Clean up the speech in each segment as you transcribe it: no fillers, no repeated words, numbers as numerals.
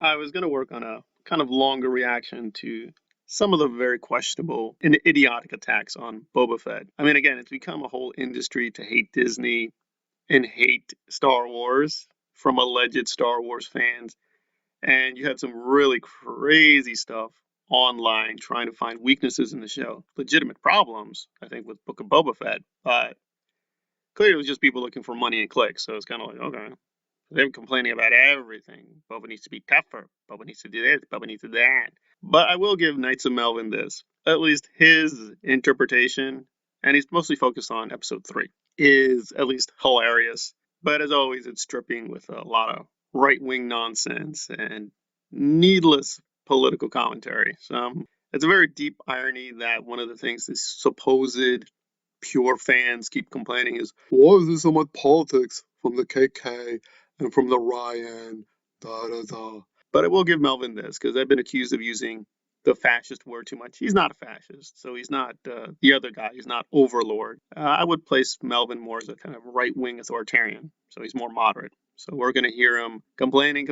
I was going to work on a kind of longer reaction to some of the very questionable and idiotic attacks on Boba Fett. I mean, again, it's become a whole industry to hate Disney and hate Star Wars from alleged Star Wars fans. And you had some really crazy stuff online trying to find weaknesses in the show. Legitimate problems, I think, with Book of Boba Fett, but clearly it was just people looking for money and clicks. So it's kind of like, okay, they're complaining about everything. Boba needs to be tougher. Boba needs to do this. Boba needs to do that. But I will give Knights of Melvin this. At least his interpretation, and he's mostly focused on episode 3, is at least hilarious. But as always, it's dripping with a lot of right wing nonsense and needless political commentary. So it's a very deep irony that one of the things this supposed pure fans keep complaining is, why is there so much politics from the KK and from the Ryan, da da da. But I will give Melvin this because I've been accused of using the fascist word too much. He's not a fascist, so he's not the other guy. He's not overlord. I would place Melvin more as a kind of right wing authoritarian, so he's more moderate. So we're going to hear him complaining,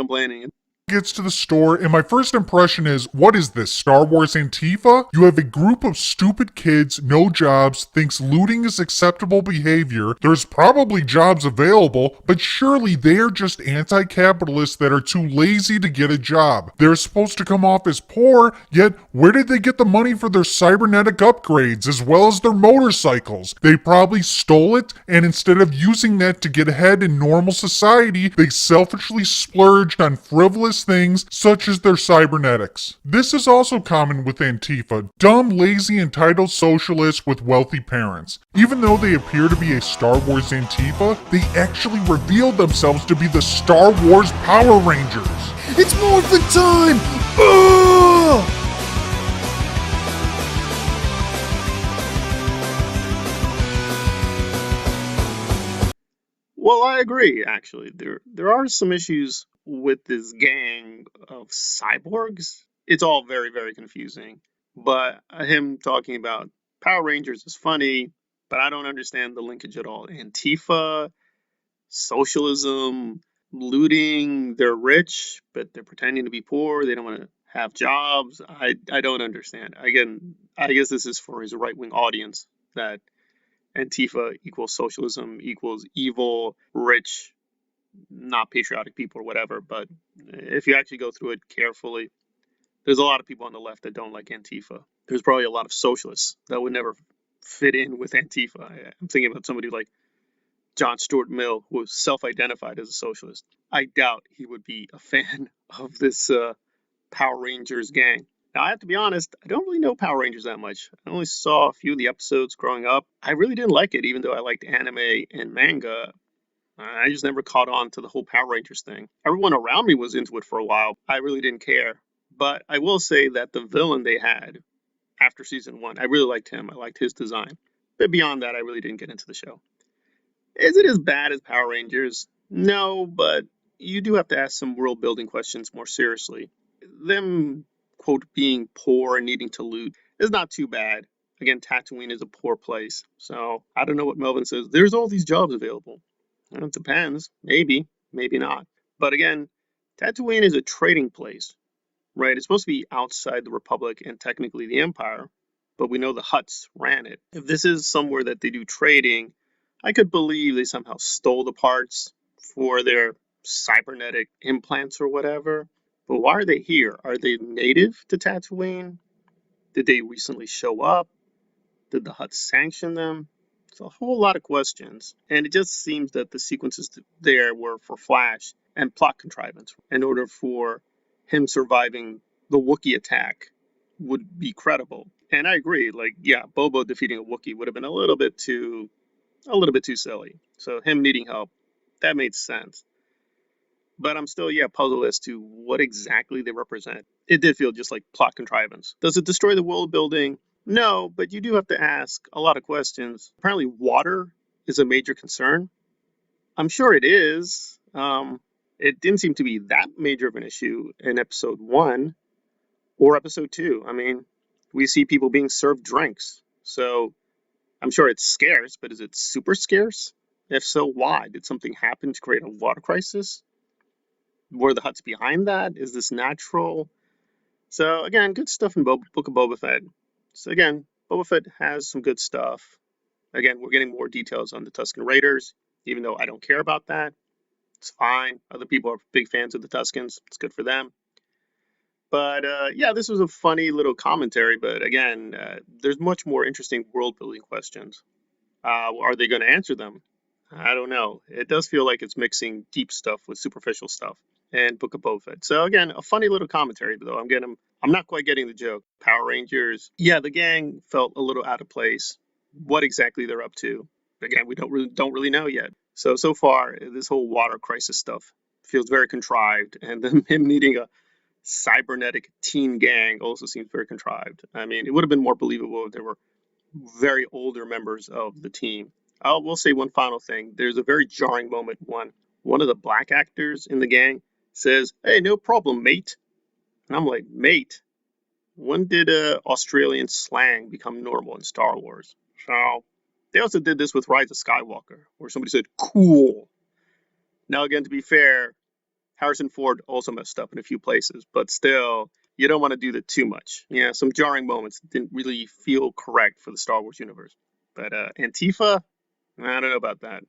gets to the store, and my first impression is, what is this, Star Wars Antifa? You have a group of stupid kids, no jobs, thinks looting is acceptable behavior. There's probably jobs available, but surely they're just anti-capitalists that are too lazy to get a job. They're supposed to come off as poor, yet where did they get the money for their cybernetic upgrades as well as their motorcycles? They probably stole it, and instead of using that to get ahead in normal society, they selfishly splurged on frivolous things such as their cybernetics. This is also common with Antifa, dumb, lazy, entitled socialists with wealthy parents. Even though they appear to be a Star Wars Antifa, they actually revealed themselves to be the Star Wars Power Rangers. It's Morphin time! Ugh! Well, I agree. Actually, there are some issues with this gang of cyborgs. It's all very confusing. But him talking about Power Rangers is funny, but I don't understand the linkage at all. Antifa, socialism, looting. They're rich, but they're pretending to be poor. They don't want to have jobs. I don't understand. Again, I guess this is for his right wing audience that Antifa equals socialism equals evil, rich, not patriotic people or whatever. But if you actually go through it carefully, there's a lot of people on the left that don't like Antifa. There's probably a lot of socialists that would never fit in with Antifa. I'm thinking about somebody like John Stuart Mill, who was self-identified as a socialist. I doubt he would be a fan of this Power Rangers gang. Now, I have to be honest, I don't really know Power Rangers that much. I only saw a few of the episodes growing up. I really didn't like it, even though I liked anime and manga. I just never caught on to the whole Power Rangers thing. Everyone around me was into it for a while. I really didn't care. But I will say that the villain they had after season 1, I really liked him. I liked his design. But beyond that, I really didn't get into the show. Is it as bad as Power Rangers? No, but you do have to ask some world building questions more seriously. Them, quote, being poor and needing to loot is not too bad. Again, Tatooine is a poor place. So I don't know what Melvin says. There's all these jobs available. Well, it depends. Maybe not. But again, Tatooine is a trading place, right? It's supposed to be outside the Republic and technically the Empire, but we know the Hutts ran it. If this is somewhere that they do trading, I could believe they somehow stole the parts for their cybernetic implants or whatever. But why are they here? Are they native to Tatooine? Did they recently show up? Did the Hutts sanction them? It's a whole lot of questions. And it just seems that the sequences there were for Flash and plot contrivance in order for him surviving the Wookiee attack would be credible. And I agree, like, yeah, Bobo defeating a Wookiee would have been a little bit too silly. So him needing help, that made sense. But I'm still, yeah, puzzled as to what exactly they represent. It did feel just like plot contrivance. Does it destroy the world building? No, but you do have to ask a lot of questions. Apparently, water is a major concern. I'm sure it is. It didn't seem to be that major of an issue in episode 1 or episode 2. I mean, we see people being served drinks. So I'm sure it's scarce, but is it super scarce? If so, why? Did something happen to create a water crisis? Were the Hutts behind that? Is this natural? So again, good stuff in Book of Boba Fett. So again, Boba Fett has some good stuff. Again, we're getting more details on the Tusken Raiders, even though I don't care about that. It's fine. Other people are big fans of the Tuskens. It's good for them. But yeah, this was a funny little commentary. But again, there's much more interesting world building questions. Are they going to answer them? I don't know. It does feel like it's mixing deep stuff with superficial stuff and Book of Boba Fett. So again, a funny little commentary though. I'm not quite getting the joke. Power Rangers. Yeah, the gang felt a little out of place. What exactly they're up to? Again, we don't really know yet. So far, this whole water crisis stuff feels very contrived, and then him needing a cybernetic teen gang also seems very contrived. I mean, it would have been more believable if there were very older members of the team. I will say one final thing. There's a very jarring moment when one of the black actors in the gang says, "Hey, no problem, mate." And I'm like, "Mate? When did Australian slang become normal in Star Wars?" So they also did this with Rise of Skywalker, where somebody said, "Cool." Now, again, to be fair, Harrison Ford also messed up in a few places, but still, you don't want to do that too much. Yeah, some jarring moments didn't really feel correct for the Star Wars universe. But Antifa, I don't know about that.